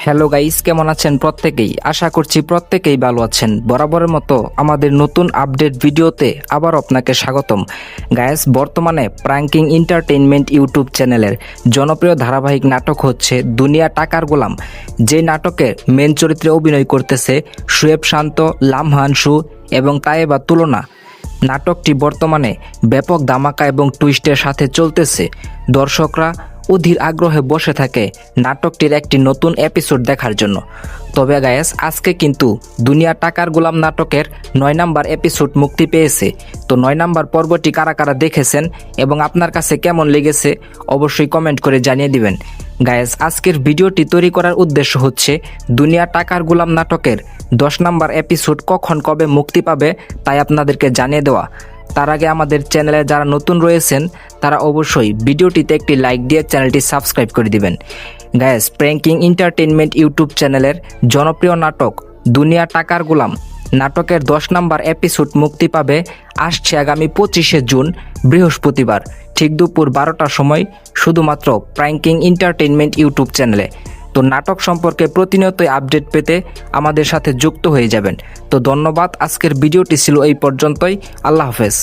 Hello guys, কেমন আছেন প্রত্যেকেই? আশা করছি প্রত্যেকেই ভালো আছেন। বরাবরের মতো আমাদের নতুন আপডেট ভিডিওতে আবার আপনাকে স্বাগতম। গাইস, বর্তমানে প্র্যাঙ্কিং এন্টারটেইনমেন্ট ইউটিউব চ্যানেলের জনপ্রিয় ধারাবাহিক নাটক হচ্ছে দুনিয়া টাকার গোলাম। যে নাটকে মেন চরিত্রে অভিনয় করতেছে শুয়েব শান্ত, লামহান শু এবং তায়েবা তুলনা। নাটকটি বর্তমানে ব্যাপক ধামাকা এবং টুইস্টের সাথে চলতেছে। দর্শকরা অধীর আগ্রহে বসে থাকে নাটকটির একটি নতুন এপিসোড দেখার জন্য। তবে গায়েস, আজকে কিন্তু দুনিয়া টাকার গোলাম নাটকের 9 নাম্বার এপিসোড মুক্তি পেয়েছে। তো 9 নাম্বার পর্বটি কারা কারা দেখেছেন এবং আপনার কাছে কেমন লেগেছে অবশ্যই কমেন্ট করে জানিয়ে দিবেন। গায়েস, আজকের ভিডিওটি তৈরি করার উদ্দেশ্য হচ্ছে দুনিয়া টাকার গোলাম নাটকের 10 নাম্বার এপিসোড কখন কবে মুক্তি পাবে তাই আপনাদেরকে জানিয়ে দেওয়া। তার আগে আমাদের চ্যানেলে যারা নতুন রয়েছেন তারা অবশ্যই ভিডিওটিতে একটি লাইক দিয়ে চ্যানেলটি সাবস্ক্রাইব করে দিবেন। গাইস, প্র্যাঙ্কিং এন্টারটেইনমেন্ট ইউটিউব চ্যানেলের জনপ্রিয় নাটক দুনিয়া টাকার গোলাম নাটকের 10 নাম্বার এপিসোড মুক্তি পাবে আসছে আগামী 25শে জুন বৃহস্পতিবার ঠিক দুপুর 12টার সময়, শুধুমাত্র প্র্যাঙ্কিং এন্টারটেইনমেন্ট ইউটিউব চ্যানেলে। তো নাটক সম্পর্কে প্রতিনিয়তই আপডেট পেতে আমাদের সাথে যুক্ত হয়ে যাবেন। তো ধন্যবাদ, আজকের ভিডিওটি ছিল এই পর্যন্তই। আল্লাহ হাফেজ।